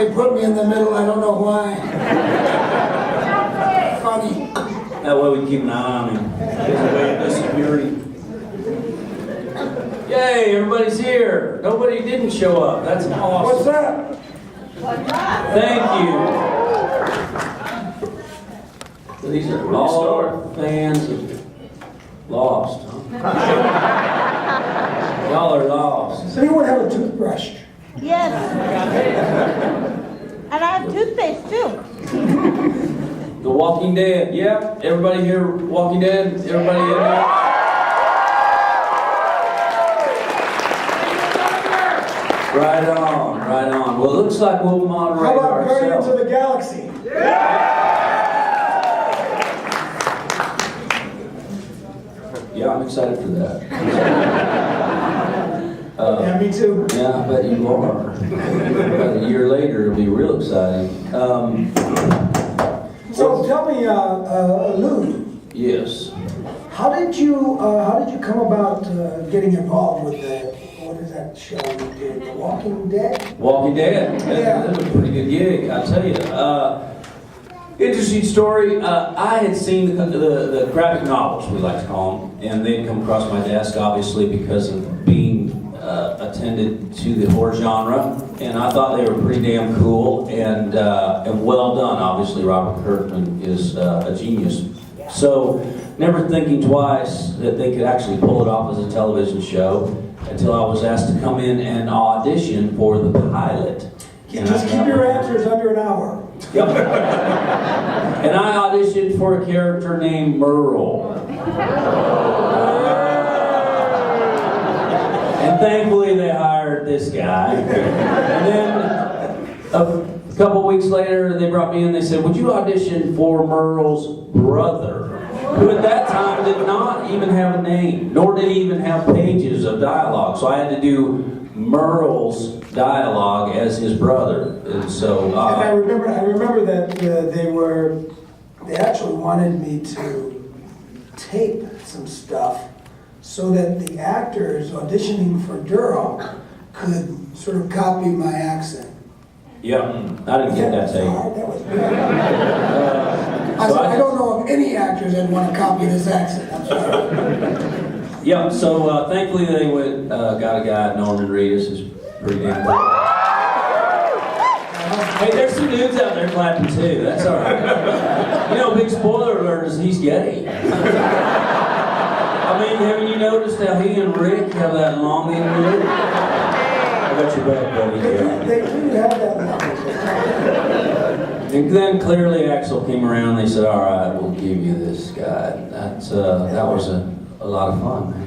They put me in the middle, I don't know why. Funny. That way we can keep an eye on him. Gives away the security. Yay, everybody's here. Nobody didn't show up. That's awesome. What's that? Thank you. So these are all fans of Lost, huh? Y'all are lost. Does anyone have a toothbrush? Yes. And I have toothpaste too. The Walking Dead. Yep. Everybody here, Walking Dead? Everybody in there? Right on, right on. Well, it looks like we'll moderate How about ourselves. Guardians of the Galaxy? Yeah, I'm excited for that. Yeah, me too. Yeah, I bet you are. About a year later, it'll be real exciting. So tell me, Lou, Yes. how did you come about getting involved with what is that show you did, The Walking Dead? Walking Dead. Yeah. That was a pretty good gig, I tell you. Interesting story. I had seen the graphic novels, we like to call them, and they'd come across my desk, obviously, because of being attended to the horror genre, and I thought they were pretty damn cool and well done. Obviously, Robert Kirkman is a genius. So, never thinking twice that they could actually pull it off as a television show until I was asked to come in and audition for the pilot. Just keep your answers under an hour. Yep. And I auditioned for a character named Merle. And thankfully they hired this guy. And then a couple weeks later they brought me in, they said, would you audition for Merle's brother? Who at that time did not even have a name, nor did he even have pages of dialogue. So I had to do Merle's dialogue as his brother. And so And I remember that they actually wanted me to tape some stuff so that the actors auditioning for Durham could sort of copy my accent. yeah, I didn't get that tape. That was weird. I don't know of any actors that want to copy this accent. I'm sorry. Yeah, so thankfully they went, got a guy, Norman Reedus, who's pretty damn cool. Hey, there's some dudes out there clapping too, that's alright. You know, big spoiler alert is he's gay. I mean, haven't you noticed how he and Rick have that long interlude? I got your back, buddy. They do have that language. And then clearly Axel came around, they said, alright, we'll give you this guy. That was a lot of fun, man.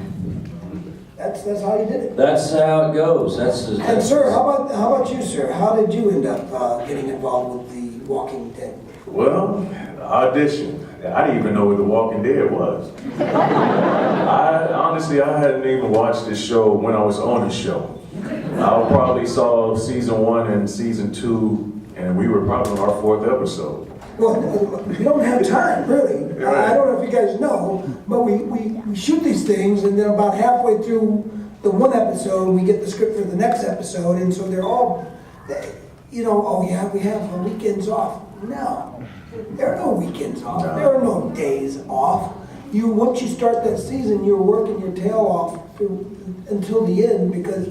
That's how you did it. That's how it goes. And sir, how about you, sir? How did you end up getting involved with The Walking Dead? Well, audition. I didn't even know what The Walking Dead was. I hadn't even watched this show when I was on the show. I probably saw season 1 and season 2, and we were probably on our 4th episode. Well, we don't have time, really. Right. I don't know if you guys know, but we shoot these things, and then about halfway through the one episode, we get the script for the next episode, and so they're all, oh yeah, we have weekends off. No, there are no weekends off. No. There are no days off. Once you start that season, you're working your tail off until the end because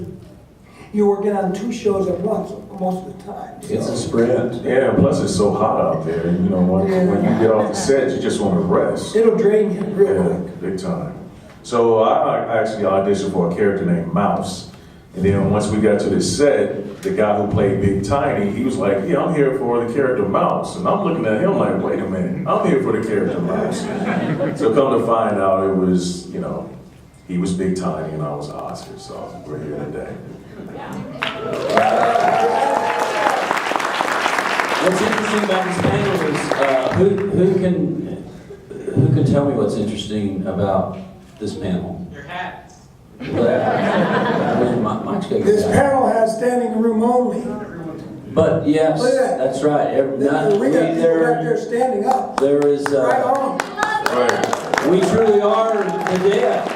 you're working on 2 shows at once most of the time. It's a sprint. Yeah, plus it's so hot out there. You know, when you get off the set, you just want to rest. It'll drain you real Yeah, quick. big time. So I actually auditioned for a character named Mouse. And then once we got to the set, the guy who played Big Tiny, he was like, yeah, I'm here for the character Mouse. And I'm looking at him like, wait a minute, I'm here for the character Mouse. So come to find out it was, he was Big Tiny and I was Oscar. So we're here today. What's interesting about this panel is who can tell me what's interesting about this panel? Your hat. This panel has standing room only. But yes, Look at that. that's right. We got people back there standing up. There is. Right on. Right. We truly are the dead.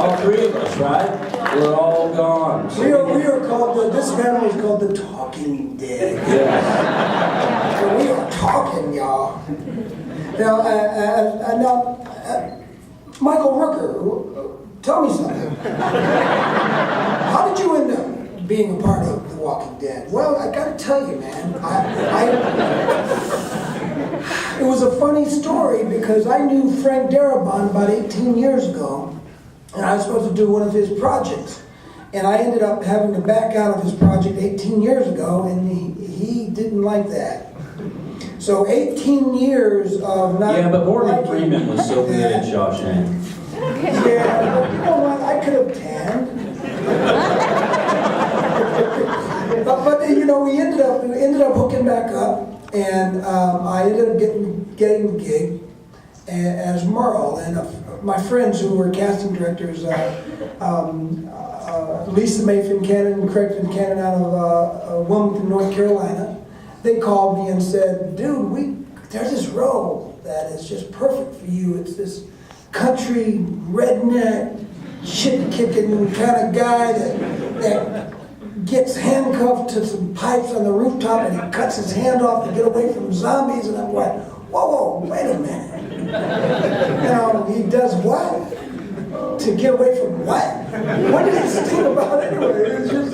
All three of us, right? We're all gone. We are called, this family is called the Talking Dead. Yes. So we are talking, y'all. Now, Michael Rooker, tell me something. How did you end up being a part of The Walking Dead? Well, I gotta tell you, man, it was a funny story because I knew Frank Darabont about 18 years ago, and I was supposed to do one of his projects. And I ended up having to back out of his project 18 years ago, and he didn't like that. So 18 years of not... Yeah, but Morgan liking Freeman was so good at Shawshank. Yeah, but you know what? I could have tanned. but you know, we ended up hooking back up, and I ended up getting the gig as Merle. And my friends who were casting directors, Lisa Mae Fincannon and Craig Fincannon out of Wilmington, North Carolina, they called me and said, dude, there's this role that is just perfect for you. It's this country, redneck, shit-kicking kind of guy that gets handcuffed to some pipes on the rooftop and he cuts his hand off to get away from zombies. And I'm like, whoa, wait a minute. You know, he does what? To get away from what? What is this thing about anyway? It was just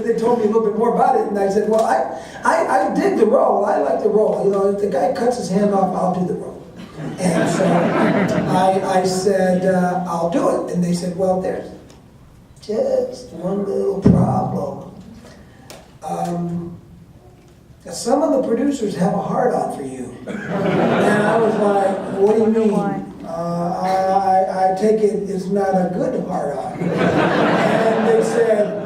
they told me a little bit more about it, and I said, well, I dig the role. I like the role. You know, if the guy cuts his hand off, I'll do the role. And so I said, I'll do it. And they said, well, there's just one little problem. Some of the producers have a hard-on for you. And I was like, what do you mean? I take it it's not a good hard-on. And they said,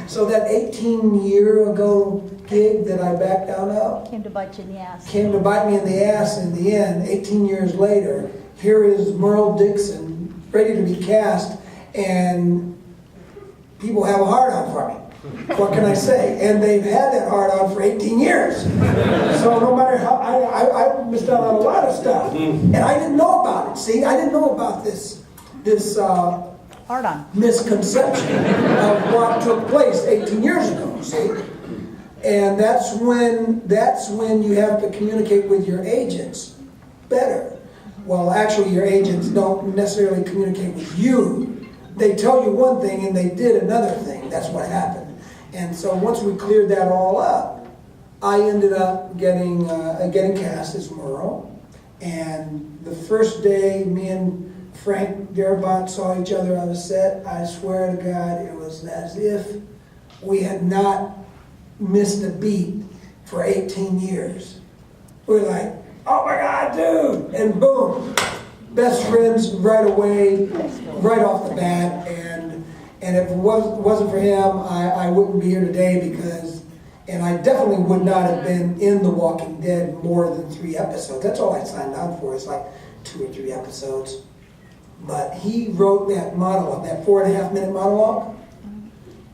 So that 18-year ago gig that I backed down of Came to bite you in the ass. came to bite me in the ass in the end. 18 years later, here is Merle Dixon ready to be cast, and people have a hard-on for me. What can I say? And they've had that hard-on for 18 years. So no matter how, I missed out on a lot of stuff. And I didn't know about it. See, I didn't know about this Hard on. misconception of what took place 18 years ago, see? And that's when you have to communicate with your agents better. Well, actually, your agents don't necessarily communicate with you. They tell you one thing and they did another thing. That's what happened. And so once we cleared that all up, I ended up getting cast as Merle. And the first day me and Frank Darabont saw each other on the set, I swear to God, it was as if we had not missed a beat for 18 years. We were like, oh my God, dude! And boom, best friends right away, right off the bat. And if it wasn't for him, I wouldn't be here today and I definitely would not have been in The Walking Dead more than 3 episodes. That's all I signed on for, is like 2 or 3 episodes. But he wrote that monologue, that 4.5-minute monologue.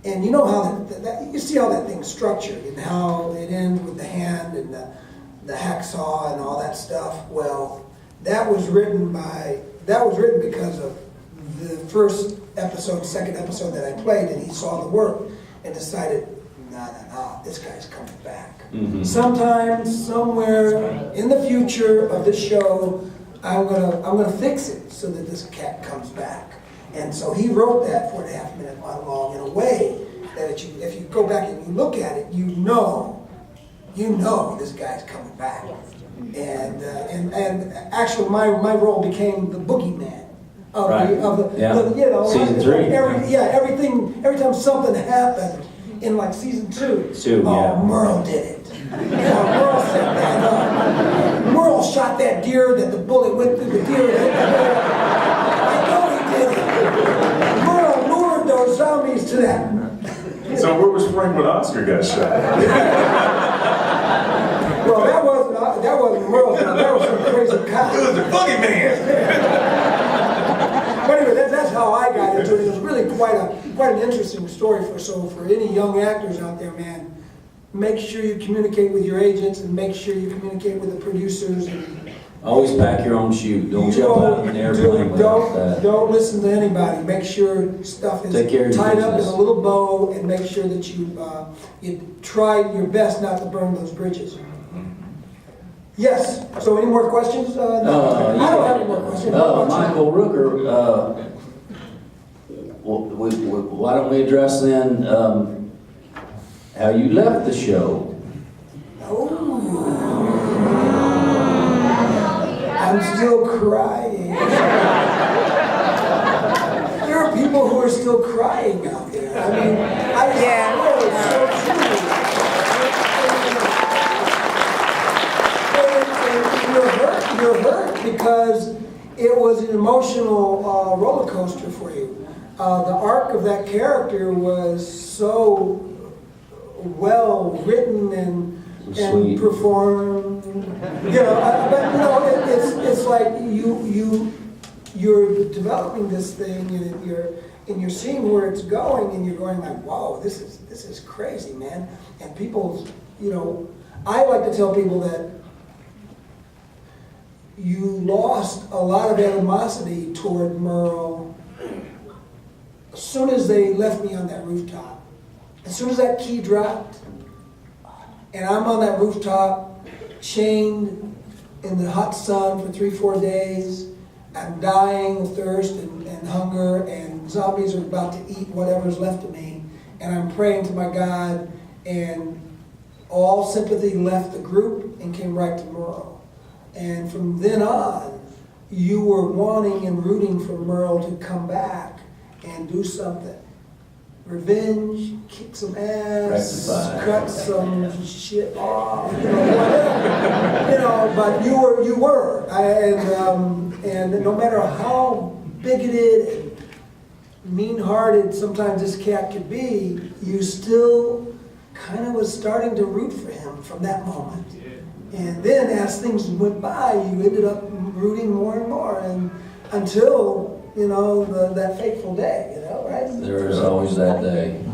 And you know how you see how that thing's structured and how it ends with the hand and the hacksaw and all that stuff. Well, that was written because of the first episode, second episode that I played, and he saw the work and decided, no, this guy's coming back. Mm-hmm. Sometime, somewhere in the future of this show, I'm gonna fix it so that this cat comes back. And so he wrote that 4.5-minute monologue in a way that if you go back and you look at it, you know this guy's coming back. And actually my role became the boogeyman of the season 3. Every time something happened in like season 2, Merle did it. Merle set that up. Merle shot that deer that the bullet went through the deer. I know he did it. Merle lured those zombies to that. So where was Frank when Oscar got shot? Well, that wasn't Merle. That was some crazy cop. It was the boogeyman. But anyway, that's how I got into it. It was really quite an interesting story for any young actors out there, man. Make sure you communicate with your agents and make sure you communicate with the producers. And Always pack your own chute. Don't You jump out of an don't- airplane without that. Don't listen to anybody. Make sure stuff Take care of is your tied up in business. a little bow, and make sure that you try your best not to burn those bridges. Yes, so any more questions? No, I don't have any more questions. What about you? Michael Rooker, why don't we address then how you left the show? I'm still crying. There are people who are still crying out there. I mean, I swear it's so true. And you're hurt because it was an emotional roller coaster for you. The arc of that character was so well written and Sweet. performed. But it's like you're developing this thing and you're seeing where it's going and you're going like, whoa, this is crazy, man. And people, I like to tell people that you lost a lot of animosity toward Merle as soon as they left me on that rooftop. As soon as that key dropped, and I'm on that rooftop, chained in the hot sun for 3-4 days. I'm dying of thirst and hunger, and zombies are about to eat whatever's left of me. And I'm praying to my God, and all sympathy left the group and came right to Merle. And from then on, you were wanting and rooting for Merle to come back and do something. Revenge, kick some ass, Rectify. cut some shit off, whatever. But you were, and no matter how bigoted and mean-hearted sometimes this cat could be, you still kind of was starting to root for him from that moment. And then as things went by, you ended up rooting more and more, and until that fateful day, right? There is always that day. You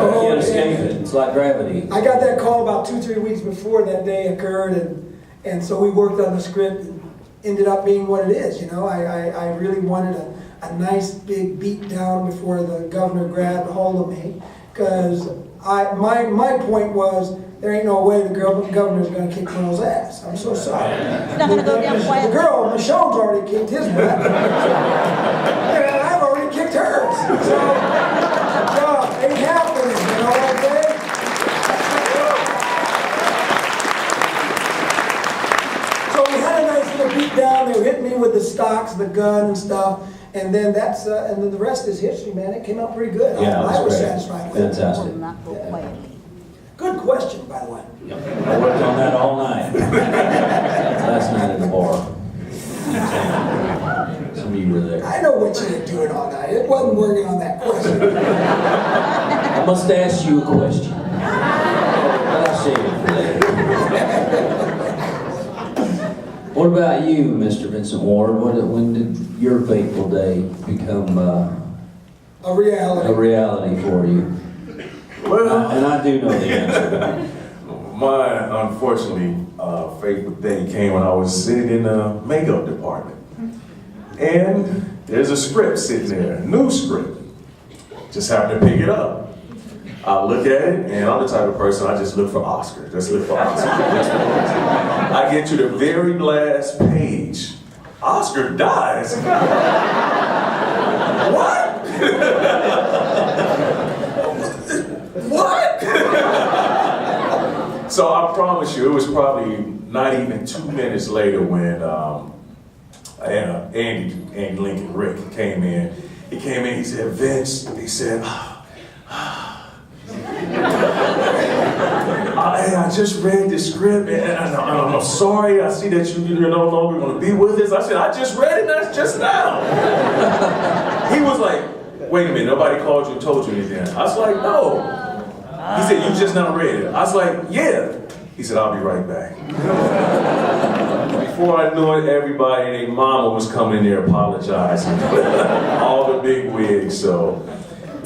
Oh, can't escape man. it. It's like gravity. I got that call about 2-3 weeks before that day occurred, and so we worked on the script and ended up being what it is. I really wanted a nice big beat down before the governor grabbed a hold of me, because my point was, there ain't no way the governor's going to kick Merle's ass. I'm so sorry. It's not going to go down The quietly. girl, Michonne's already kicked his butt. And I've already kicked hers. So, ain't happening, okay? So we had a nice little beat down. They were hitting me with the stocks, the gun and stuff. And then and then the rest is history, man. It came out pretty good. Yeah, I was great. satisfied with it. Fantastic. Will not go quietly. Good question, by the way. Yep. I worked on that all night. Last night at the bar. Some of you were there. I know what you were doing all night. It wasn't working on that question. I must ask you a question. But I'll save it for later. What about you, Mr. Vincent Ward? When did your fateful day become A reality. a reality for you? Well, And I do know the answer. mine, unfortunately, fateful day came when I was sitting in the makeup department. And there's a script sitting there, a new script. Just happened to pick it up. I look at it, and I'm the type of person, I just look for Oscar. Just look for Oscar. I get to the very last page. Oscar dies. What? What? So I promise you, it was probably not even 2 minutes later when Andy Lincoln Rick came in. He came in, he said, Vince, he said, I just read the script and I'm sorry, I see that you're no longer going to be with us. I said, I just read it, that's just now. He was like, wait a minute, nobody called you and told you anything. I was like, no. He said, you just now read it. I was like, yeah. He said, I'll be right back. Before I knew it, everybody and their mama was coming in there apologizing. All the big wigs, so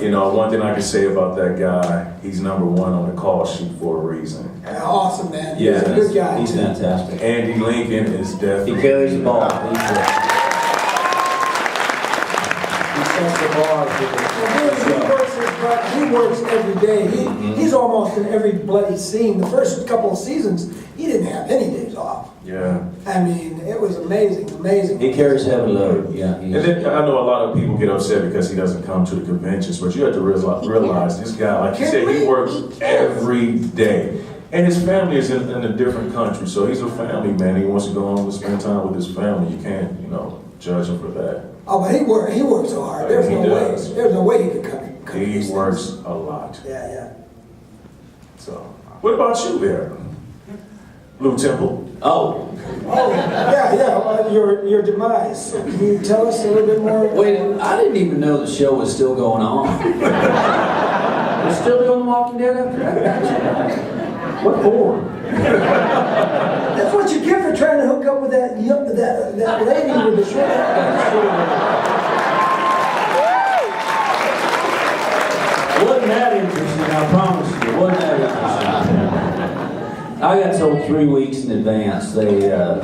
You know, one thing I can say about that guy, he's number one on the call sheet for a reason. Awesome, man. Yeah, He's a good guy. he's too. fantastic. Andy Lincoln is He definitely. carries the ball. He sets the bar for He works every day. He's almost in every bloody scene. The first couple of seasons, he didn't have any days off. Yeah. I mean, it was amazing. He carries heavy load, yeah. And then I know a lot of people get upset because he doesn't come to the conventions, but you have to realize this guy, like you said, he works every day. And his family is in a different country, so he's a family man. He wants to go home and spend time with his family. You can't, judge him for that. Oh, but he works so hard. There's He no does. way. There's no way he could come. to He these works things. a lot. Yeah. So, what about you there, Lou Temple? Oh, Your demise. Can you tell us a little bit more? wait, I didn't even know the show was still going on. We're still doing The Walking Dead after that? What for? That's what you get for trying to hook up with that lady with the short hair. Wasn't that interesting, I promise you, wasn't that interesting. I got told 3 weeks in advance, the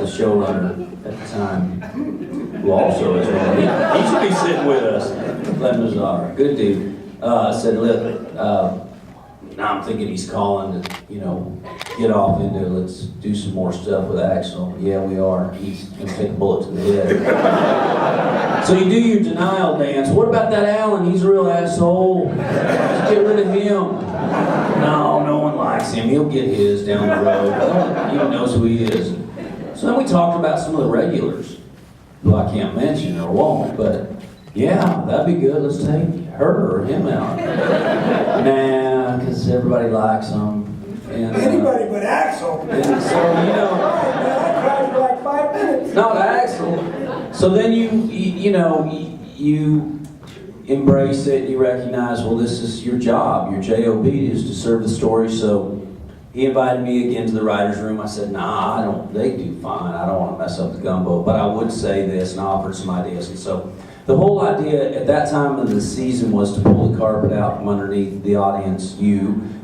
showrunner at the time, who also is on, he should be sitting with us, Len Mazzar, good dude, said, look, now I'm thinking he's calling to, get off into, let's do some more stuff with Axel. Yeah, we are. He's gonna take a bullet to the head. So you do your denial dance. What about that Alan? He's a real asshole. Just get rid of him. No one likes him. He'll get his down the road. No one even knows who he is. So then we talked about some of the regulars, who I can't mention or won't, but yeah, that'd be good. Let's take her or him out. Nah, because everybody likes him. And, Anybody but Axel. and so, I cried for like 5 minutes. not Axel. So then you embrace it, you recognize, well, this is your job, your job is to serve the story. So he invited me again to the writer's room. I said, nah, they do fine. I don't want to mess up the gumbo, but I would say this, and I offered some ideas. And so the whole idea at that time of the season was to pull the carpet out from underneath the audience,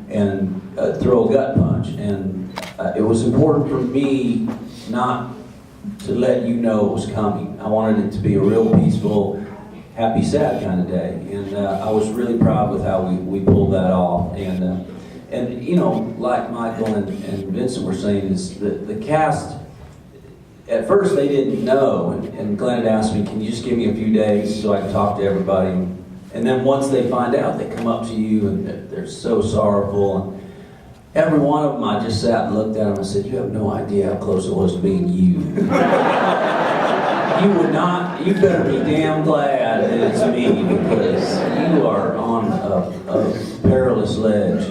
and throw a gut punch. And it was important for me not to let you know it was coming. I wanted it to be a real peaceful, happy, sad kind of day. And I was really proud with how we pulled that off. And like Michael and Vincent were saying, is the cast, at first they didn't know. And Glenn had asked me, can you just give me a few days so I can talk to everybody? And then once they find out, they come up to you and they're so sorrowful. And every one of them, I just sat and looked at them and said, you have no idea how close it was to being you. You better be damn glad that it's me, because you are on a perilous ledge.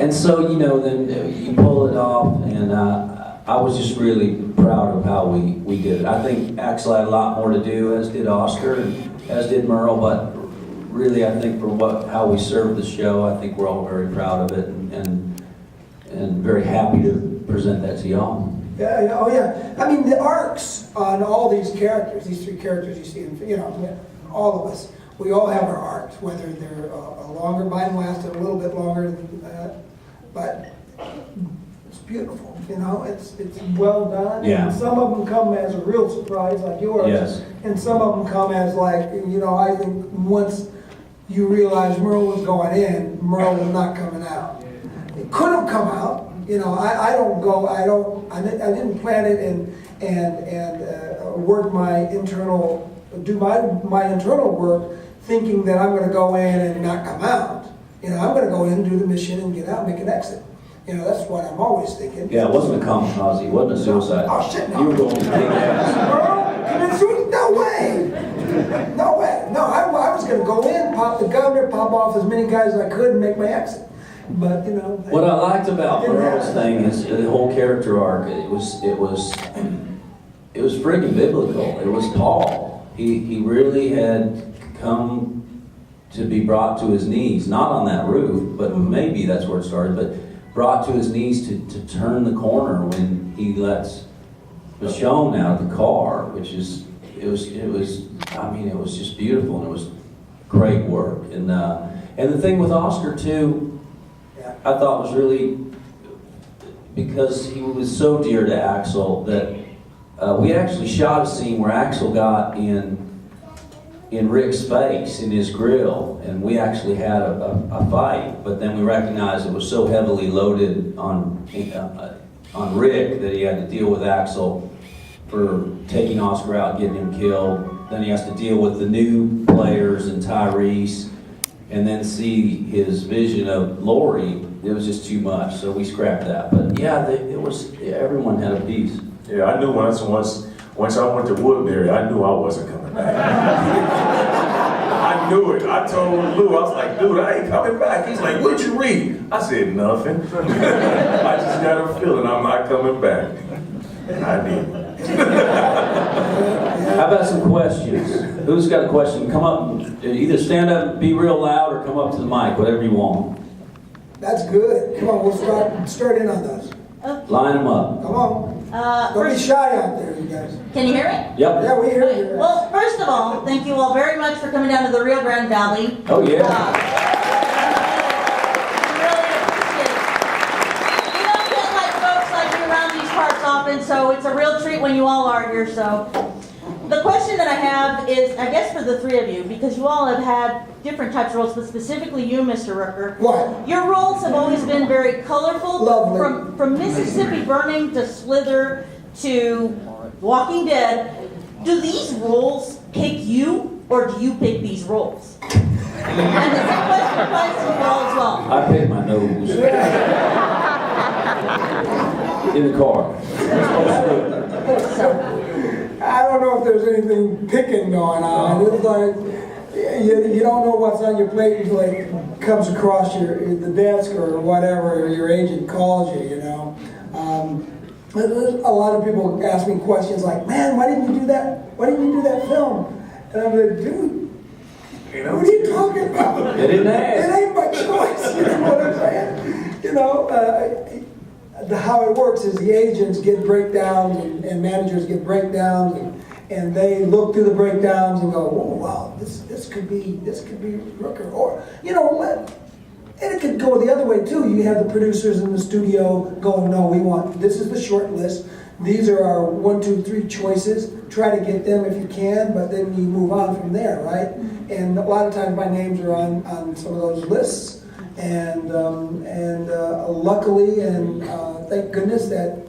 And so, then you pull it off, and I was just really proud of how we did it. I think Axel had a lot more to do, as did Oscar, and as did Merle, but really I think for how we served the show, I think we're all very proud of it and very happy to present that to y'all. Yeah. I mean, the arcs on all these characters, these 3 characters you see, all of us, we all have our arcs, whether they're a longer, mine lasted a little bit longer than that, but it's beautiful. It's well done. Yeah. And some of them come as a real surprise, like yours. Yes. And some of them come as like, I think once you realize Merle was going in, Merle was not coming out. It could have come out. I didn't plan it and work do my internal work thinking that I'm going to go in and not come out. I'm going to go in, do the mission, and get out, make an exit. That's what I'm always thinking. Yeah, it wasn't a kamikaze, it wasn't a suicide. Oh, shit, no. You were going to take ass. No way. No way. No, I was going to go in, pop the governor, pop off as many guys as I could, and make my exit. But, What I liked about Merle's thing is the whole character arc. It was freaking biblical. It was Paul. He really had come to be brought to his knees, not on that roof, but maybe that's where it started, but brought to his knees to turn the corner when he lets Michonne out of the car, it was just beautiful, and it was great work. And the thing with Oscar too, I thought was really, because he was so dear to Axel, that we actually shot a scene where Axel got in Rick's face, in his grill, and we actually had a fight, but then we recognized it was so heavily loaded on Rick that he had to deal with Axel for taking Oscar out, getting him killed. Then he has to deal with the new players and Tyrese, and then see his vision of Lori. It was just too much, so we scrapped that. But yeah, everyone had a piece. Yeah, I knew once I went to Woodbury, I knew I wasn't coming back. I knew it. I told Lou, I was like, dude, I ain't coming back. He's like, what'd you read? I said, nothing. I just got a feeling I'm not coming back. And I did. How about some questions? Who's got a question? Come up, either stand up, be real loud, or come up to the mic, whatever you want. That's good. Come on, we'll start in on those. Line them up. Come on. Don't be shy out there, you guys. Can you hear me? Yep. Yeah, we hear you. Well, first of all, thank you all very much for coming down to the Rio Grande Valley. Oh, yeah. Really appreciate it. We don't get like folks like you around these parts often, so it's a real treat when you all are here. So, the question that I have is, I guess for the three of you, because you all have had different types of roles, but specifically you, Mr. Rooker. What? Your roles have always been very colorful. Lovely. From Mississippi Burning to Slither to Walking Dead. Do these roles pick you, or do you pick these roles? And the same question applies to you all as well. I picked my nose. In the car. I don't know if there's anything picking going on. It's like you don't know what's on your plate until it comes across the desk or whatever, or your agent calls you, you know. A lot of people ask me questions like, man, why didn't you do that? Why didn't you do that film? And I'm like, dude, what are you talking about? They didn't ask. It ain't my choice, you know what I'm saying? You know, how it works is the agents get breakdowns and managers get breakdowns and they look through the breakdowns and go, oh wow, this could be Rooker, or you know, and it could go the other way too. You have the producers in the studio going, no, this is the short list. These are our 1, 2, 3 choices. Try to get them if you can, but then you move on from there, right? And a lot of times my names are on some of those lists. And luckily, and thank goodness that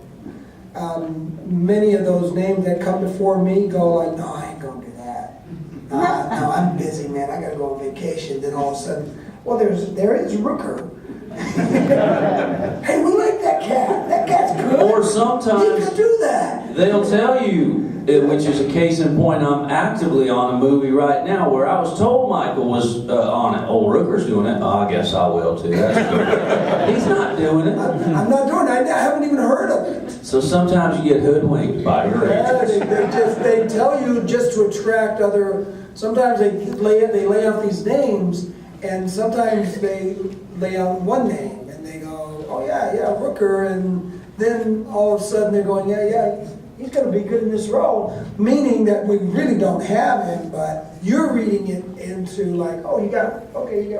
many of those names that come before me go like, no, I ain't gonna do that. No, I'm busy, man. I gotta go on vacation. Then all of a sudden, well, there is Rooker. Hey, we like that cat. That cat's good. Or sometimes he could do that. They'll tell you, which is a case in point, I'm actively on a movie right now where I was told Michael was on it. Oh, Rooker's doing it. Oh, I guess I will too. That's good. He's not doing it. I'm not doing it. I haven't even heard of it. So sometimes you get hoodwinked by your agents. They tell you just to attract other. Sometimes they lay out these names, and sometimes they lay out one name, and they go, oh yeah, Rooker, and then all of a sudden they're going, yeah. He's going to be good in this role, meaning that we really don't have him, but you're reading it into like, you got he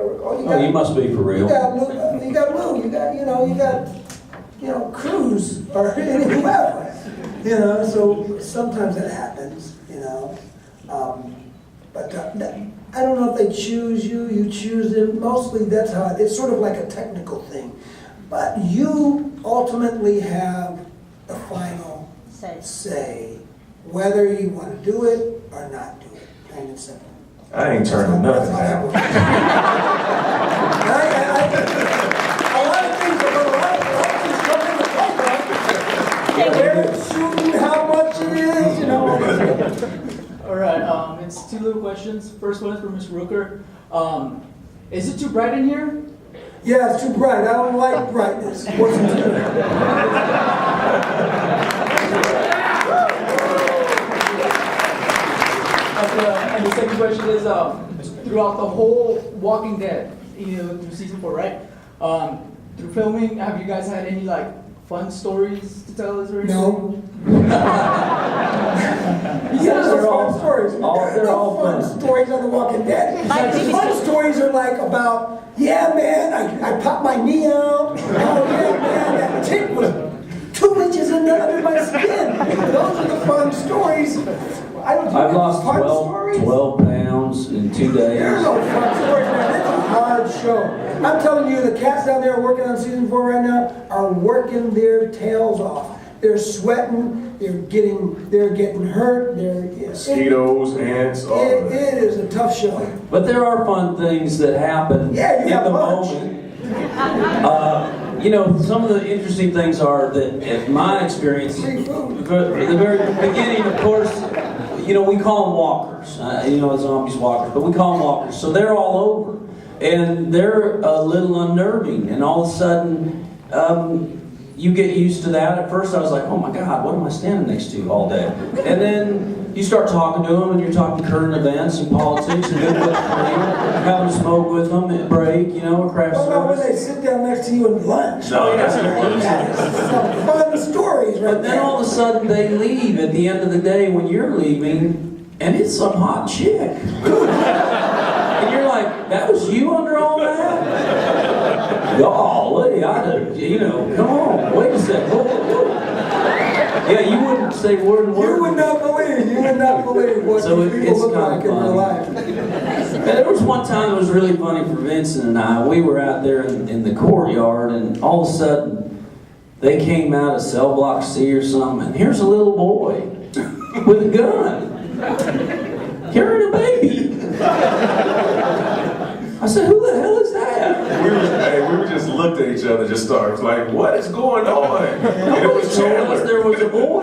must be for real. You got Lou, you got Cruz, or whoever, you know, so sometimes that happens, you know, but I don't know if they choose you choose them, mostly that's how it's sort of like a technical thing, but you ultimately have the final say whether you want to do it or not do it. Plain and simple. I ain't turning nothing down. A lot of things come in the program. Where it's shooting, how much it is, you know. All right, it's 2 little questions. First one is for Mr. Rooker. Is it too bright in here? Yeah, it's too bright. I don't like brightness. What's it too? And the second question is, throughout the whole Walking Dead, through season 4, right? Through filming, have you guys had any like fun stories to tell us or anything? No. Yes, they're all stories. All are no fun stories on The Walking Dead. Fun stories are like about, yeah, man, I popped my knee out. Oh, yeah, man, that tick was 2 inches under my skin. Those are the fun stories. I've lost 12 pounds in 2 days. There's no fun stories, man. It's a hard show. I'm telling you, the cats down there working on season 4 right now are working their tails off. They're sweating. They're getting hurt. Mosquitoes, ants, all of It that. is a tough show. But there are fun things that happen Yeah, you in have the lunch. moment. You know, some of the interesting things are that, in my experience, Free food. the very beginning, of course, you know, we call them walkers. You know, zombies walkers, but we call them walkers. So they're all over, and they're a little unnerving. And all of a sudden, you get used to that. At first, I was like, "Oh my God, what am I standing next to all day?" And then you start talking to them, and you're talking current events and politics, and having a smoke with them at break, you know, or craft What about when service. they sit down next to you at lunch? No, that's the worst. That's some fun stories right But then all of a sudden they leave at the end of the day when you're leaving, and it's some hot chick. And you're like, that was you under all that? Golly, you know, come on, wait a second. Whoa, whoa, whoa. Yeah, you wouldn't say word and word. You would not believe what So these people it's look kinda like in real funny. life. And there was one time that was really funny for Vincent and I. We were out there in the courtyard, and all of a sudden, they came out of cell block C or something, and here's a little boy with a gun carrying a baby. I said, who the hell is that? We just looked at each other, just started like, what is going on? And it Nobody was told us Chandler. there was a boy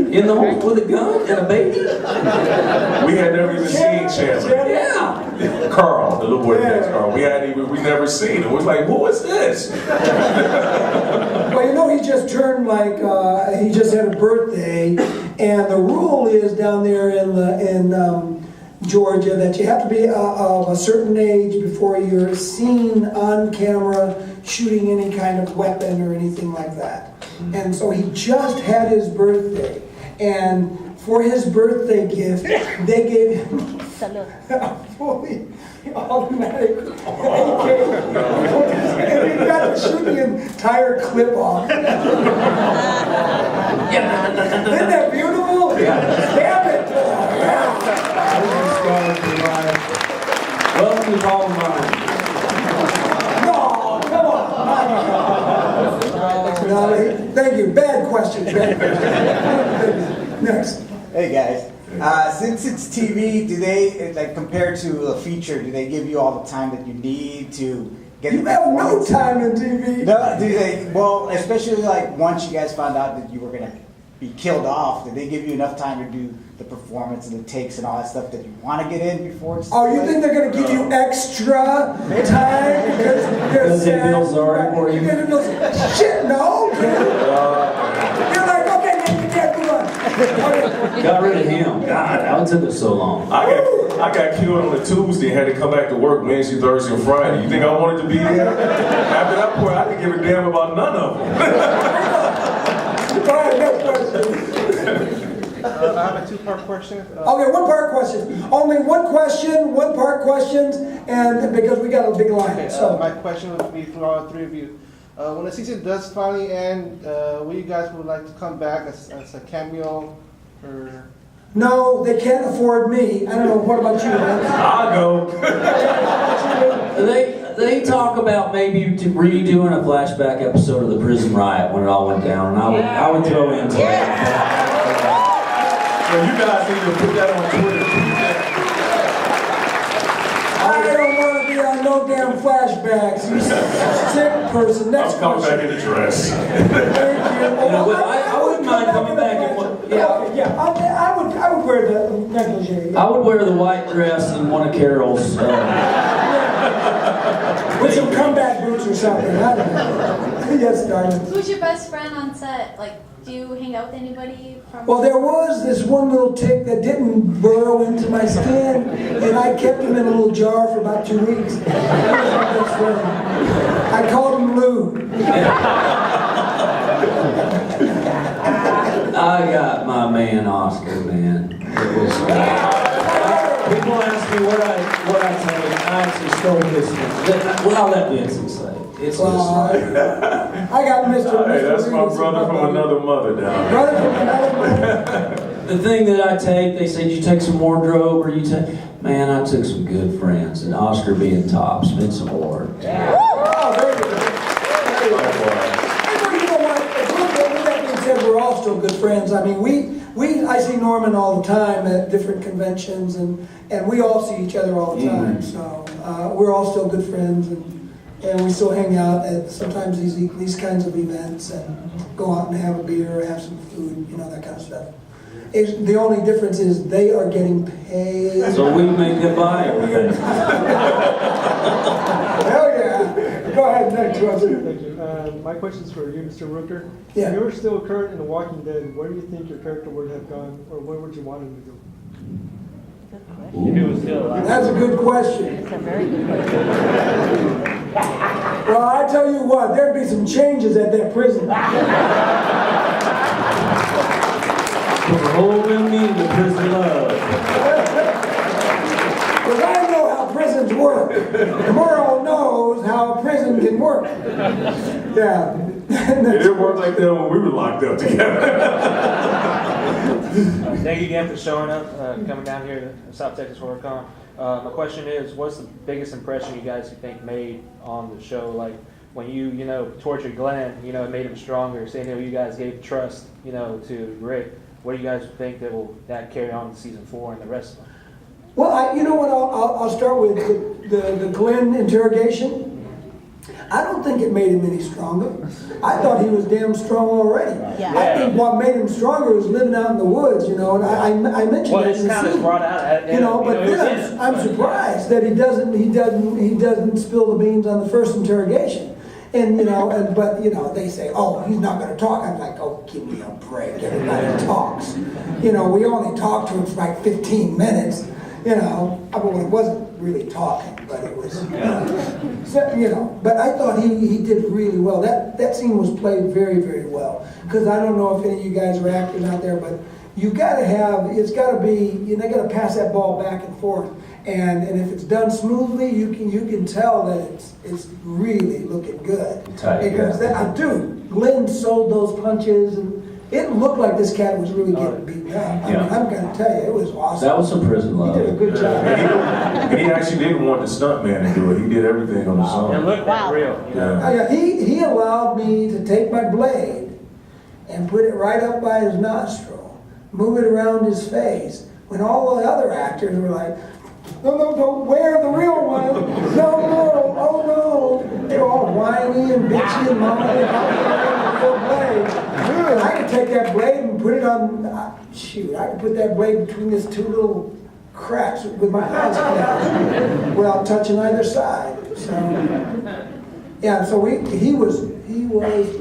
in the home with a gun and a baby. We had never even seen Chandler. Yeah. Carl, the little boy named Carl. We never seen him. We was like, who is this? Well, you know, he just turned he just had a birthday, and the rule is down there in Georgia that you have to be of a certain age before you're seen on camera shooting any kind of weapon or anything like that. And so he just had his birthday, and for his birthday gift, they gave him a fully automatic AK. And he got to shoot the entire clip off. Isn't that beautiful? Damn it! Welcome to Columbine. No, come on. No, thank you. Bad question. Next. Hey guys, since it's TV, do they, like compared to a feature, do they give you all the time that you need to get You the have no performance? time in TV. No, do they, well, especially like once you guys found out that you were gonna be killed off, did they give you enough time to do the performance and the takes and all that stuff that you want to get in before it's Oh, you think they're going to give you extra time because they're Does they sad? feel sorry for you? You're gonna feel, shit, no. You're like, okay, you can't move on. Okay. Got rid of him. God, how took it so long? I got killed on a Tuesday and had to come back to work Wednesday, Thursday, and Friday. You think I wanted to be there? After that point, I didn't give a damn about none of them. All right, next question. I have a two-part question. Okay, one-part question. Only one question, one-part questions, and because we got a big line. Okay, So, my question would be for all three of you. When the season does finally end, will you guys would like to come back as a cameo? Or no, they can't afford me. I don't know. What about you, man? I'll go. They talk about maybe redoing a flashback episode of the prison riot when it all went down, and I would throw in that. So you guys need to put that on Twitter. I don't want to be on no damn flashbacks. You sick person. Next I'm coming question. back in the dress. Thank you. know, but I wouldn't mind coming back and I would wear the negligee. I would wear the white dress in one of Carol's. With some comeback boots or something. I don't know. Yes, darling. Who's your best friend on set? Like, do you hang out with anybody from? Well, there was this one little tick that didn't burrow into my skin, and I kept him in a little jar for about 2 weeks. He was my best friend. I called him Lou. I got my man Oscar, man. It was. People ask me what I take. I actually stole this one. Well, I'll let Vincent say. It's Well, just I got Mr. Hey, that's my Reeves, brother from another mother down. Brother from another mother. the thing that I take. They said you take some wardrobe or you take. Man, I took some good friends, and Oscar being tops, Vincent Ward. Oh, there you go. There you go. Hey, you know what? With that being said, we're all still good friends. I mean, I see Norman all the time at different conventions, and we all see each other all the time. So we're all still good friends, and we still hang out at sometimes these kinds of events and go out and have a beer, have some food, you know, that kind of stuff. The only difference is they are getting paid. So we make it buy everything. Hell yeah! Go ahead, next question. Thank you. My question is for you, Mr. Rooker. Yeah. If you were still current in The Walking Dead, where do you think your character would have gone, or where would you want him to go? If it was still alive. That's a good question. It's a very good question. Well, I tell you what, there'd be some changes at that prison. Put the whole in me to prison love. Because I know how prisons work. Merle knows how a prison can work. Yeah. It didn't work like that when we were locked up together. Thank you again for showing up, coming down here to South Texas HorrorCon. My question is, what's the biggest impression you guys think made on the show? Like when you tortured Glenn, it made him stronger. Saying you guys gave trust, to Rick. What do you guys think that carry on to season 4 and the rest of them? Well, you know what? I'll start with the Glenn interrogation. I don't think it made him any stronger. I thought he was damn strong already. Yeah. I think what made him stronger was living out in the woods, and I mentioned Well, that it's in the kind of scene. brought out. But then I'm surprised that he doesn't spill the beans on the first interrogation. And but they say, oh, he's not going to talk. I'm like, oh, give me a break. Everybody talks. We only talked to him for like 15 minutes. Well, it wasn't really talking, but it was. But I thought he did really well. That scene was played very, very well. Because I don't know if any of you guys are actors out there, but you got to be. They got to pass that ball back and forth. And if it's done smoothly, you can tell that it's really looking good. Tight, Because Glenn sold those punches, and it looked like this cat was really getting beaten up. I mean, I'm going to tell you, it was awesome. That was some prison love. He did a good job. And he actually didn't want the stuntman to do it. He did everything on his It own. looked that real. Yeah. He allowed me to take my blade and put it right up by his nostril, move it around his face, when all the other actors were like, no, don't wear the real one. No, oh no. They were all whiny and bitchy and moaning about the real blade. And I could take that blade and put it on, I could put that blade between his two little cracks with my eyes closed without touching either side. So he was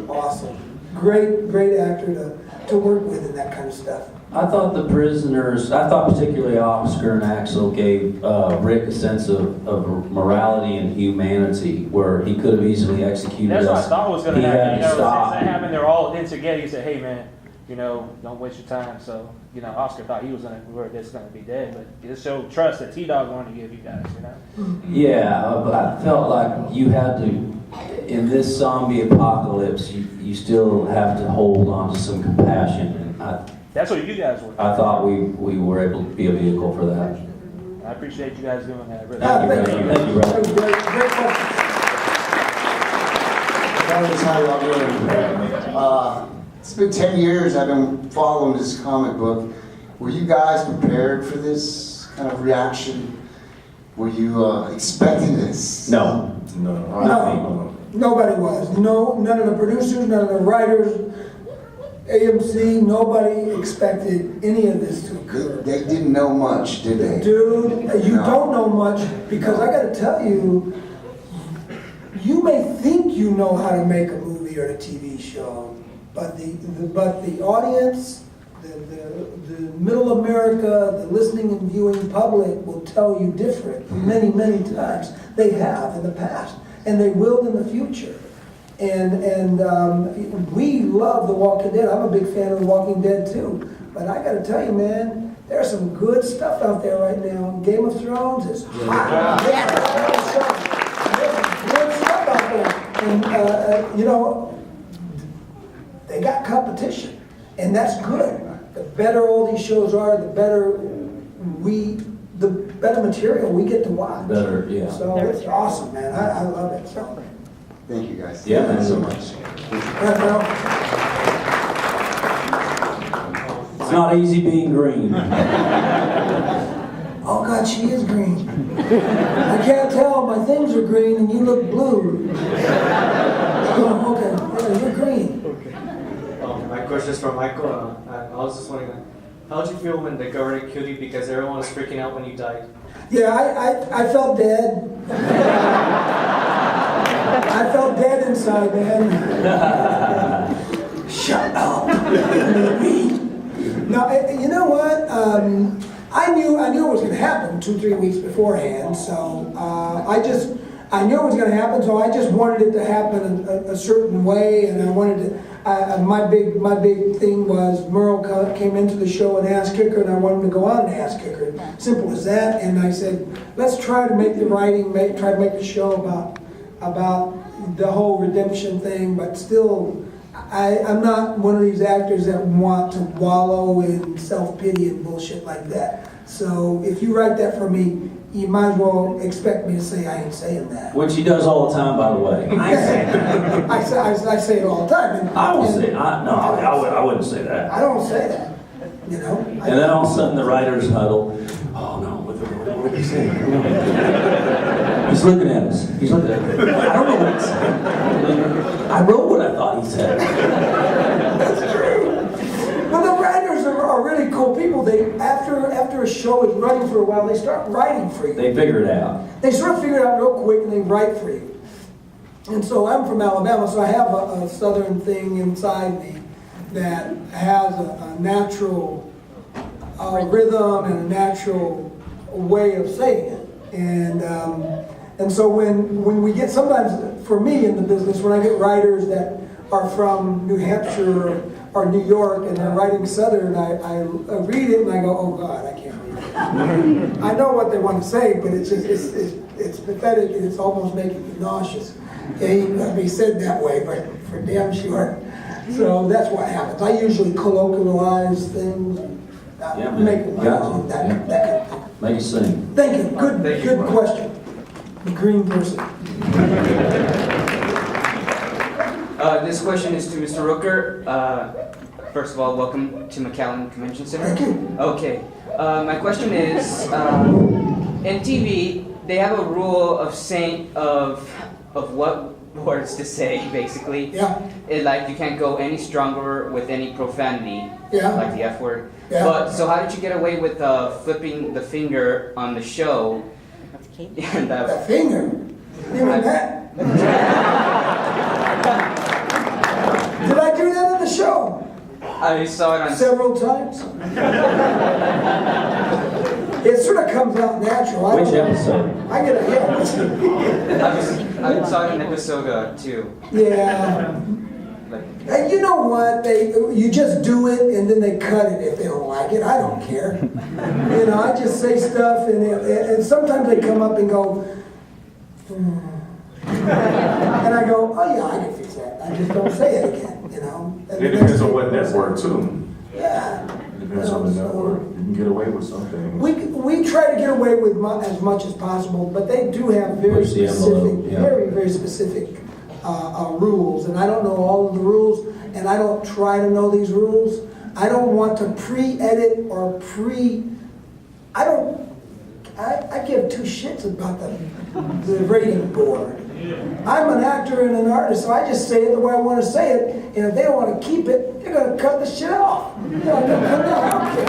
awesome. Great actor to work with and that kind of stuff. I thought the prisoners, particularly Oscar and Axel gave Rick a sense of morality and humanity where he could have easily executed That's what I us. thought was going He to happen. had to Since stop. that happened, they're all in together. He said, "Hey, man, don't waste your time." So, Oscar thought we were just going to be dead, but it showed trust that T-Dog wanted to give you guys. Yeah, but I felt like you had to, in this zombie apocalypse, you still have to hold on to some compassion. And That's what you guys were. I thought we were able to be a vehicle for that. I appreciate you guys doing that. Really. Thank you, brother. Thank you, That was brother. great question. Guys, how y'all doing? It's been 10 years I've been following this comic book. Were you guys prepared for this kind of reaction? Were you expecting this? No. No, nobody was. No, none of the producers, none of the writers, AMC, nobody expected any of this to occur. They didn't know much, did they? Dude, you No. don't know much because I gotta tell you, you may think you know how to make a movie or a TV show, but the audience, the middle America, the listening and viewing public will tell you different many, many times. They have in the past, and they will in the future. And we love The Walking Dead. I'm a big fan of The Walking Dead too. But I got to tell you, man, there's some good stuff out there right now. Game of Thrones is hot. There's some good stuff out there. And, you know, they got competition, and that's good. The better all these shows are, the better material we get to watch. Better, yeah. So it's awesome, man. I love it. So, Thank you guys. Yeah, Thank you so man. much. right, Merle? It's not easy being green. Oh God, she is green. I can't tell. My things are green, and you look blue. Oh, okay, yeah, you're green. My question is for Michael. I was just wondering, how did you feel when the government killed you because everyone was freaking out when you died? Yeah, I felt dead. I felt dead inside, man. Shut up. No, you know what? I knew it was going to happen 2-3 weeks beforehand. So I knew it was going to happen. So I just wanted it to happen a certain way, and I wanted to. My big thing was Merle came into the show an ass kicker, and I wanted him to go on an ass kicker. Simple as that. And I said, let's try to make the writing, try to make the show about the whole redemption thing, but still, I'm not one of these actors that want to wallow in self-pity and bullshit like that. So if you write that for me, you might as well expect me to say I ain't saying that. Which he does all the time, by the way. I ain't saying that. I say it all the time. I wouldn't say that. I don't say that, you know. And then all of a sudden the writers huddle. Oh no, what did he say? He's looking at us. He's looking at us. I don't know what he said. I wrote what I thought he said. That's true. Well, the writers are really cool people. They after a show is running for a while, they start writing for you. They figure it out. They sort of figure it out real quick, and they write for you. And so I'm from Alabama, so I have a southern thing inside me that has a natural rhythm and a natural way of saying it. And so when we get, sometimes for me in the business, when I get writers that are from New Hampshire or New York and they're writing Southern, I read it and I go, oh God, I can't read it. I know what they want to say, but it's just it's pathetic and it's almost making me nauseous. It ain't gonna be said that way, but for damn sure. So that's what happens. I usually colloquialize things, make it that kind of thing. Make you sing. Thank you. Good question. The green person. This question is to Mr. Rooker. First of all, welcome to McAllen Convention Center. Thank you. Okay. My question is, in TV, they have a rule of saying of what words to say, basically. Yeah. Like you can't go any stronger with any profanity, Yeah. like the F word. Yeah. But so how did you get away with flipping the finger on the show? And The finger. You mean that? Did I do that in the show? I saw it on Several times. It sort of comes out natural. Which episode? I get a hit. I saw it in episode 2. Yeah. And you know what? You just do it and then they cut it if they don't like it. I don't care. You know, I just say stuff and sometimes they come up and go, and I go, oh yeah, I can fix that. I just don't say it again, you know. And It depends on what network too. Yeah. It depends on the network. You can get away with some things. We try to get away with as much as possible, but they do have very Push the specific, envelope, yeah. very specific rules, and I don't know all of the rules, and I don't try to know these rules. I don't want to pre-edit or I give two shits about the rating board. I'm an actor and an artist, so I just say it the way I want to say it, and if they don't want to keep it, they're going to cut the shit off. They're going to cut it off. I don't care.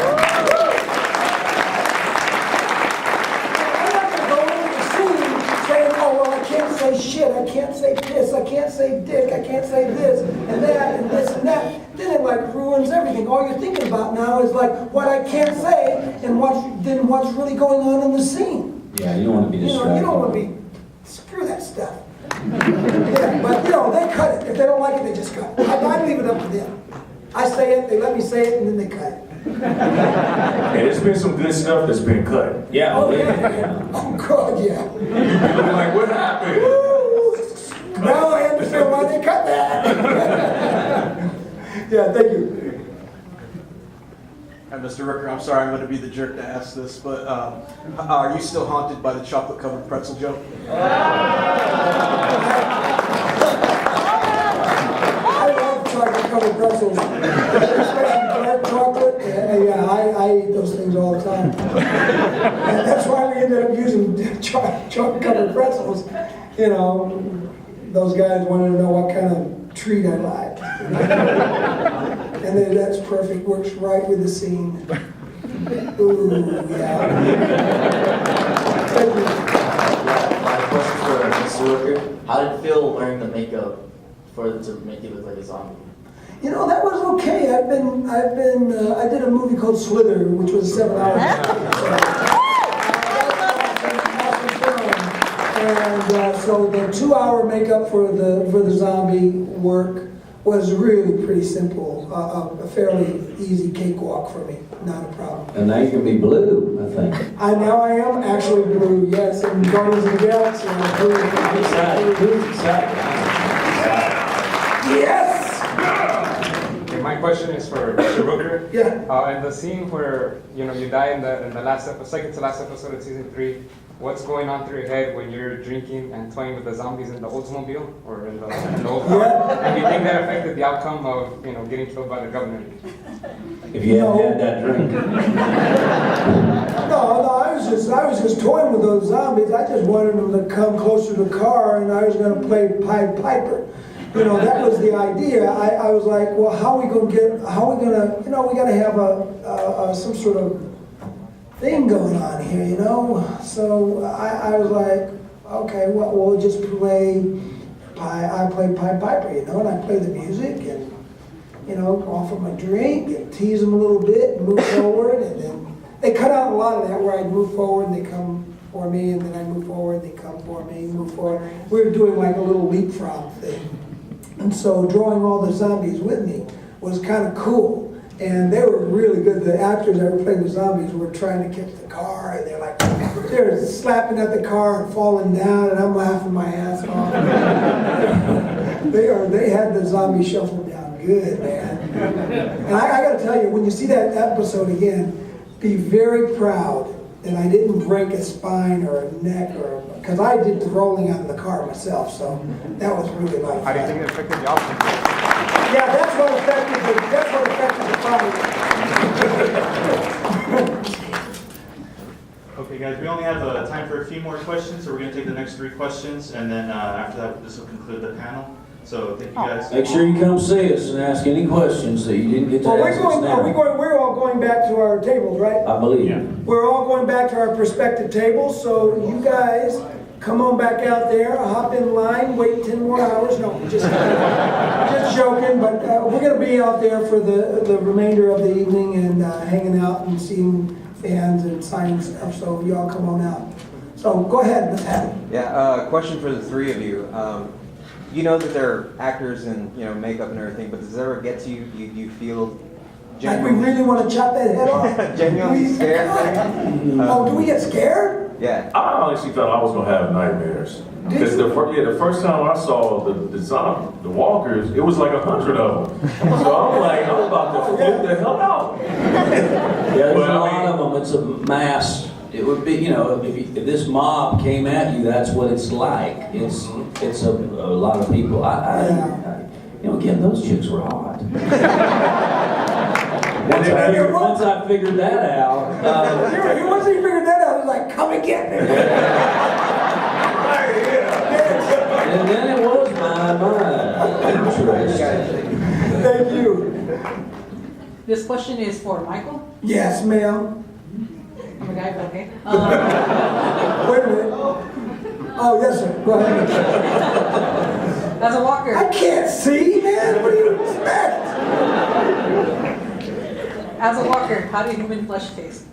I'm not going to go into the scene saying, oh, well, I can't say shit, I can't say piss, I can't say dick, I can't say this and that and this and that. Then it like ruins everything. All you're thinking about now is like what I can't say and what's really going on in the scene. Yeah, you don't want to be distracted. You don't want to be, screw that stuff. Yeah, but they cut it. If they don't like it, they just cut it. I leave it up to them. I say it, they let me say it, and then they cut it. And it's been some good stuff that's been cut. Yeah. Oh, yeah. Oh, God, yeah. You'd be looking like, what happened? Now I understand why they cut that. Yeah, thank you. And Mr. Rooker, I'm sorry I'm going to be the jerk to ask this, but are you still haunted by the chocolate-covered pretzel joke? I love chocolate-covered pretzels, especially dark chocolate. Yeah, I eat those things all the time. And that's why we ended up using chocolate-covered pretzels. You know, those guys wanted to know what kind of treat I liked. And then that's perfect, works right with the scene. Ooh, yeah. Thank you. My question for Mr. Rooker: how did it feel wearing the makeup to make you look like a zombie? You know, that was okay. I did a movie called Slither, which was 7 hours. And so the 2-hour makeup for the zombie work was really pretty simple, a fairly easy cakewalk for me, not a problem. And now you can be blue, I think. Now I am actually blue, yes, and Guardians of the Galaxy. I'm blue. Who's excited? Yes! Okay, my question is for Mr. Rooker. Yeah. In the scene where you die in the last episode, second to last episode of season 3, what's going on through your head when you're drinking and toying with the zombies in the Oldsmobile or in the old car? And do you think that affected the outcome of getting killed by the governor? If you hadn't had that drink. No, I was just toying with those zombies. I just wanted them to come closer to the car, and I was going to play Pied Piper. You know, that was the idea. I was like, well, we got to have some sort of thing going on here, you know? So I was like, okay, well, we'll just play Pied Piper, you know, and I play the music and, you know, offer my drink and tease them a little bit and move forward, and then they cut out a lot of that where I'd move forward and they come for me, and then I move forward, they come for me, move forward. We were doing like a little leapfrog thing. And so drawing all the zombies with me was kind of cool. And they were really good. The actors that were playing the zombies were trying to catch the car, and they're slapping at the car and falling down, and I'm laughing my ass off. They had the zombie shuffle down good, man. And I got to tell you, when you see that episode again, be very proud that I didn't break a spine or a neck, because I did the rolling out of the car myself, so that was really a lot of fun. How do you think it affected the outcome? Yeah, that's what affected the fight. Okay, guys, we only have time for a few more questions, so we're going to take the next 3 questions, and then after that, this will conclude the panel. So thank you guys. Make sure you come see us and ask any questions that you didn't get to ask us now. We're all going back to our tables, right? I believe. Yeah. We're all going back to our prospective tables, so you guys come on back out there, hop in line, wait 10 more hours. No, just joking, but we're going to be out there for the remainder of the evening and hanging out and seeing fans and signing stuff, so y'all come on out. So go ahead, Ms. Hattie. Yeah, question for the 3 of you. You know that they're actors and makeup and everything, but does it ever get to you? You feel like we really want to chop that head off? Genuinely scared? Do we get scared? Yeah. I honestly thought I was gonna have nightmares. Because the first time I saw the walkers, it was like 100 of them. So I'm like, I'm about to flip the hell out. Yeah, there's a lot of them. It's a mass. It would be, if this mob came at you, that's what it's like. It's a lot of people. Again, those chicks were hot. Once I figured that out. Once he figured that out, he was like, come and get me. And then it was my interest. Thank you. This question is for Michael. Yes, ma'am. I'm a guy, but okay. Wait a minute. Oh, yes, sir. Go ahead. As a walker. I can't see, man. What do you expect? As a walker, how did human flesh taste?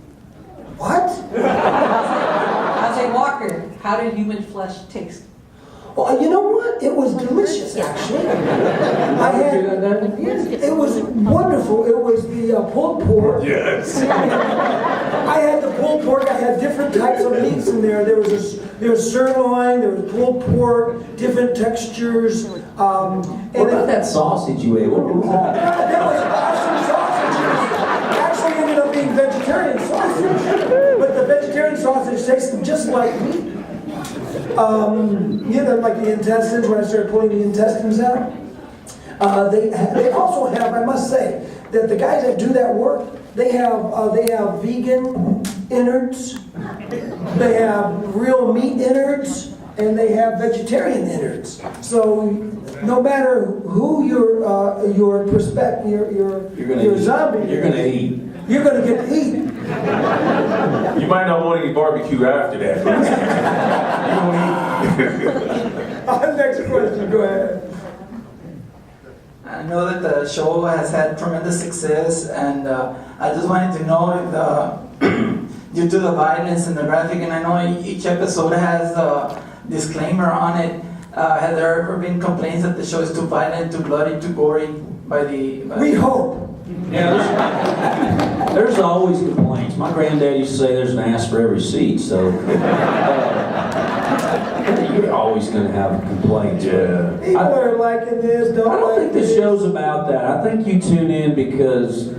What? As a walker, how did human flesh taste? Well, you know what? It was delicious, actually. It was wonderful. It was the pulled pork. Yes. I had the pulled pork. I had different types of meats in there. There was sirloin. There was pulled pork, different textures. What about that sausage you ate? What was that? That was awesome sausage. Actually ended up being vegetarian sausage, but the vegetarian sausage tasted just like meat. Like the intestines, when I started pulling the intestines out. They also have, I must say, that the guys that do that work, they have vegan innards, they have real meat innards, and they have vegetarian innards. So no matter who your zombie, You're gonna eat. You're gonna get to eat. You might not want any barbecue after that. Next question, go ahead. I know that the show has had tremendous success, and I just wanted to know if due to the violence and the graphic, and I know each episode has a disclaimer on it, has there ever been complaints that the show is too violent, too bloody, too gory We hope. Yeah, there's always complaints. My granddad used to say there's an ass for every seat, so you're always going to have complaints. Yeah. People are liking this, I don't think the show's about that. I think you tune in because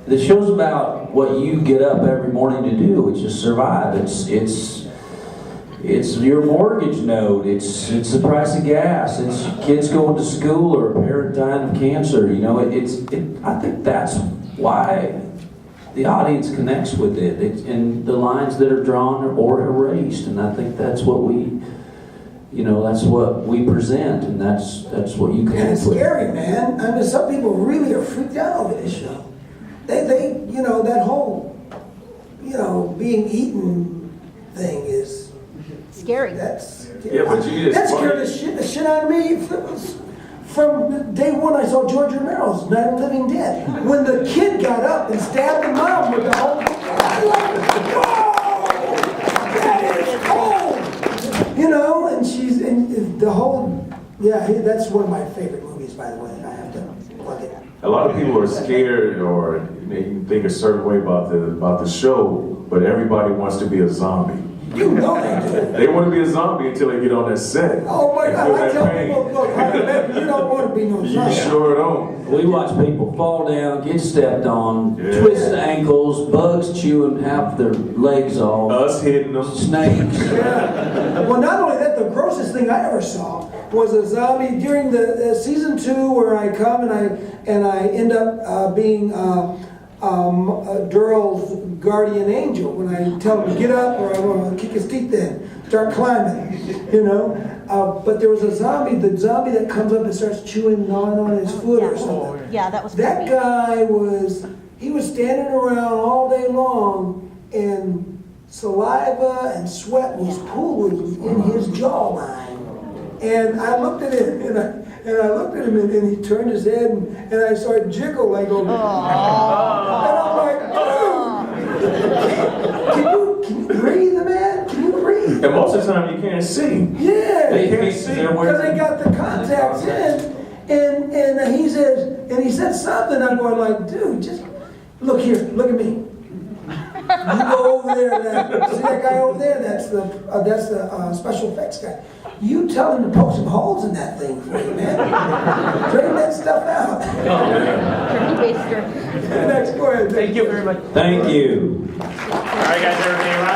the show's about what you get up every morning to do, which is survive. It's your mortgage note. It's the price of gas. It's kids going to school or a parent dying of cancer. You know, I think that's why the audience connects with it. And the lines that are drawn or erased. And I think that's what that's what we present, and that's what you connect with. And it's scary, man. I mean, some people really are freaked out over this show. They that whole, being eaten thing is scary. That's Yeah, but you just that scared the shit out of me. From day one, I saw George Romero's Night of the Living Dead. When the kid got up and stabbed the mom with the whole, I'm like, whoa, that is cold. And the whole, that's one of my favorite movies, by the way. I have to plug it. A lot of people are scared or they think a certain way about the show, but everybody wants to be a zombie. You know they do. They want to be a zombie until they get on that set. Oh my They God, feel I that tell pain. people, look, you don't want to be no You zombie. sure don't. We watch people fall down, get stepped on, Yeah. twist ankles, bugs chewing half their legs off, Us hitting them. snakes. Yeah. Well, not only that, the grossest thing I ever saw was a zombie during the season 2, where I come and I end up being Durrell's guardian angel when I tell him to get up or I want to kick his teeth in, start climbing, But there was the zombie that comes up and starts chewing, gnawing on his foot or something. Yeah, that was That creepy. guy was standing around all day long, and saliva and sweat was pooling in his jawline. And I looked at him, and and he turned his head, and I saw it jiggle like over. And I'm like, dude, can you breathe, man? Can you breathe? And most of the time you can't see. Yeah, They can't see. because they got the contacts in, and he said something. I'm going like, dude, just look here, look at me. You go over there. See that guy over there? That's the special effects guy. You tell him to poke some holes in that thing for you, man. Drain that stuff out. Next, go ahead. Thank you very much. Thank you. All right, guys, everybody, round